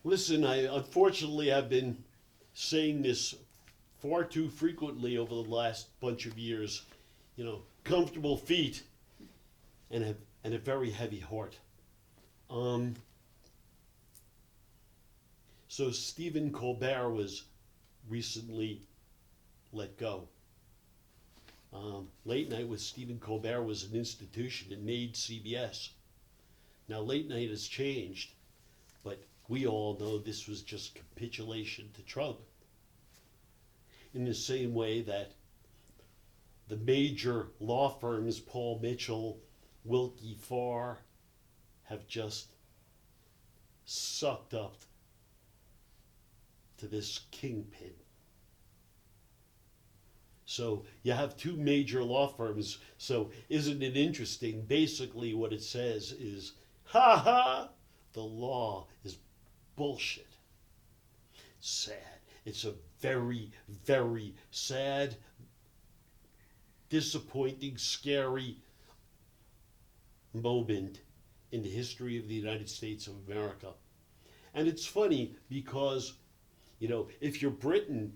Listen, unfortunately I've been saying this far too frequently over the last bunch of years. Comfortable feet and a very heavy heart. Um, so Stephen Colbert was recently let go. Late Night with Stephen Colbert was an institution. It made CBS. Now late night has changed, but we all know this was just capitulation to Trump. In the same way that the major law firms, Paul Mitchell, Wilkie Farr, have just sucked up to this kingpin. So you have two major law firms. So isn't it interesting? Basically, what it says is, ha ha, the law is bullshit. Sad. It's a very, very sad, disappointing, scary moment in the history of the United States of America. And it's funny because, if you're Britain,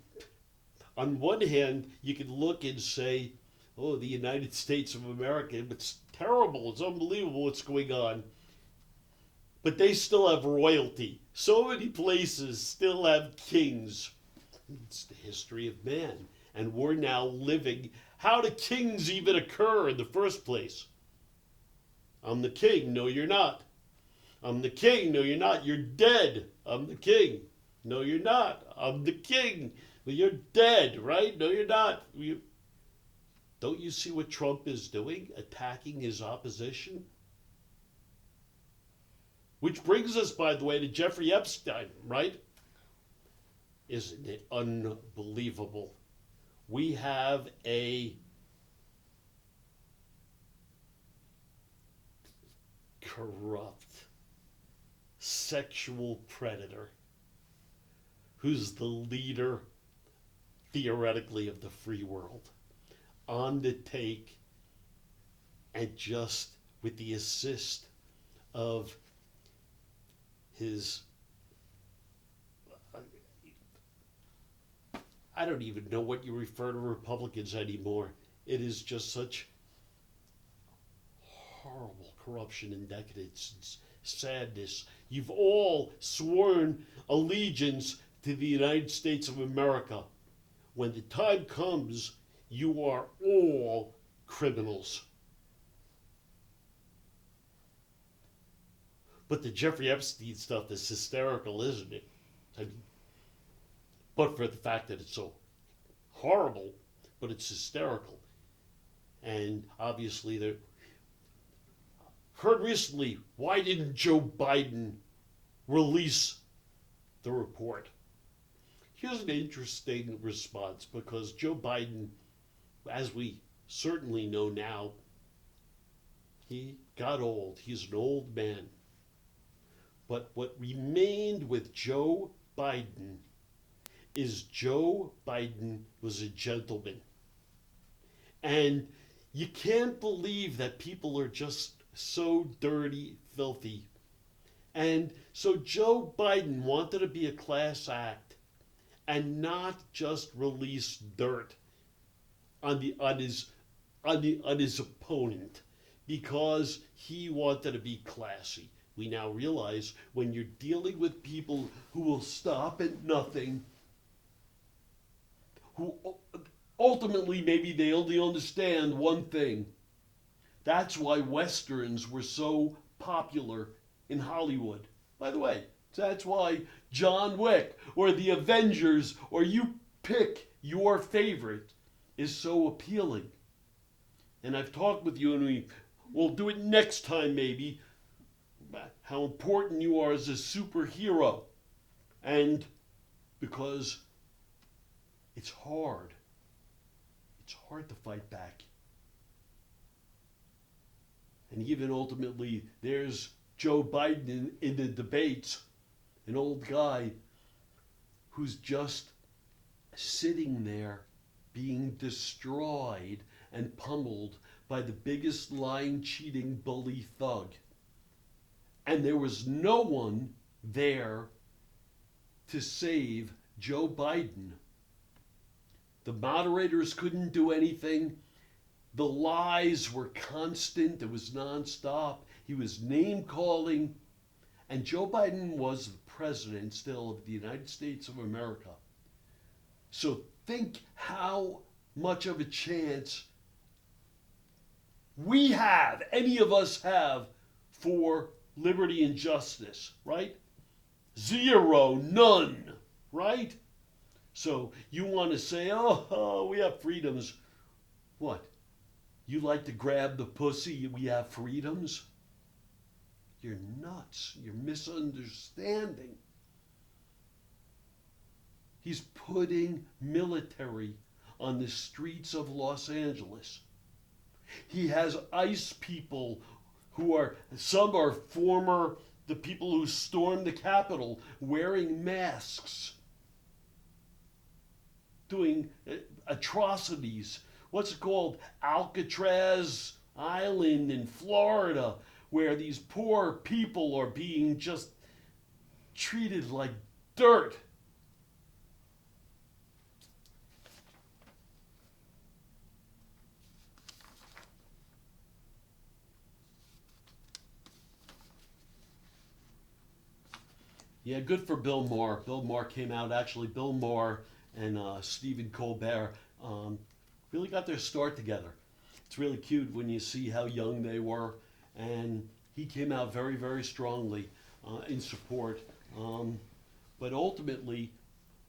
on one hand, you can look and say, oh, the United States of America, it's terrible, it's unbelievable what's going on. But they still have royalty. So many places still have kings. It's the history of man. And we're now living. How do kings even occur in the first place? I'm the king. No, you're not. I'm the king. No, you're not. You're dead. I'm the king. No, you're not. I'm the king. Well, you're dead, right? No, you're not. Don't you see what Trump is doing? Attacking his opposition? Which brings us, by the way, to Jeffrey Epstein, right? Isn't it unbelievable? We have a corrupt sexual predator who's the leader, theoretically, of the free world, on the take, and just with the assist of his, I don't even know what you refer to Republicans anymore. It is just such horrible corruption and decadence and sadness. You've all sworn allegiance to the United States of America. When the time comes, you are all criminals. But the Jeffrey Epstein stuff is hysterical, isn't it? But for the fact that it's so horrible, but it's hysterical. And obviously, they heard recently, why didn't Joe Biden release the report? Here's an interesting response, because Joe Biden, as we certainly know now, he got old. He's an old man. But what remained with Joe Biden is Joe Biden was a gentleman. And you can't believe that people are just so dirty, filthy. And so Joe Biden wanted to be a class act and not just release dirt on his opponent, because he wanted to be classy. We now realize when you're dealing with people who will stop at nothing, who ultimately maybe they only understand one thing. That's why Westerns were so popular in Hollywood. By the way, that's why John Wick or the Avengers, or you pick your favorite, is so appealing. And I've talked with you, and we'll do it next time maybe, how important you are as a superhero. And because it's hard. It's hard to fight back. And even ultimately, there's Joe Biden in the debates, an old guy who's just sitting there being destroyed and pummeled by the biggest lying, cheating, bully thug. And there was no one there to save Joe Biden. The moderators couldn't do anything. The lies were constant. It was nonstop. He was name calling. And Joe Biden was the president still of the United States of America. So think how much of a chance we have, any of us have, for liberty and justice, right? Zero, none, right? So you want to say, oh, we have freedoms. What? You like to grab the pussy, we have freedoms? You're nuts. You're misunderstanding. He's putting military on the streets of Los Angeles. He has ICE people who are, some are former, the people who stormed the Capitol, wearing masks, doing atrocities. What's it called? Alcatraz Island in Florida, where these poor people are being just treated like dirt. Yeah, good for Bill Maher. Bill Maher came out, actually, Bill Maher and Stephen Colbert really got their start together. It's really cute when you see how young they were, and he came out very, very strongly in support. But ultimately,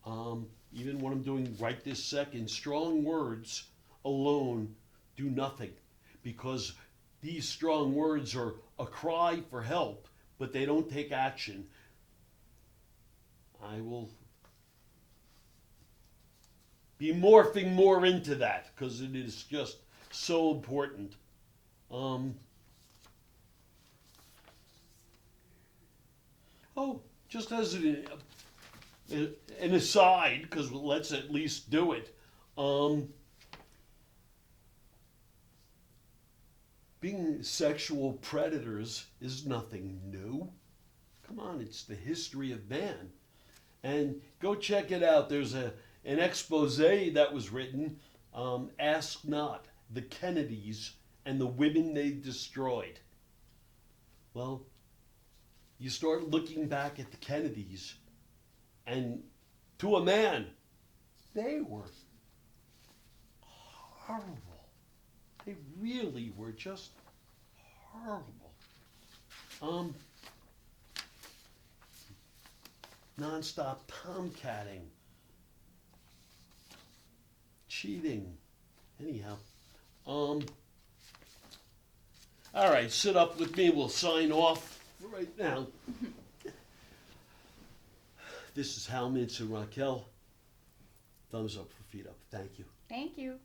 even what I'm doing right this second, strong words alone do nothing, because these strong words are a cry for help, but they don't take action. I will be morphing more into that because it is just so important. Just as an aside, because let's at least do it. Being sexual predators is nothing new. Come on, it's the history of man. And go check it out. There's an expose that was written, Ask Not, the Kennedys and the women they destroyed. Well, you start looking back at the Kennedys, and to a man, they were horrible. They really were just horrible. Non-stop tomcatting, cheating. Anyhow, all right, sit up with me. We'll sign off right now. This is Hal Mintz and Raquel. Thumbs up for feet up. Thank you. Thank you.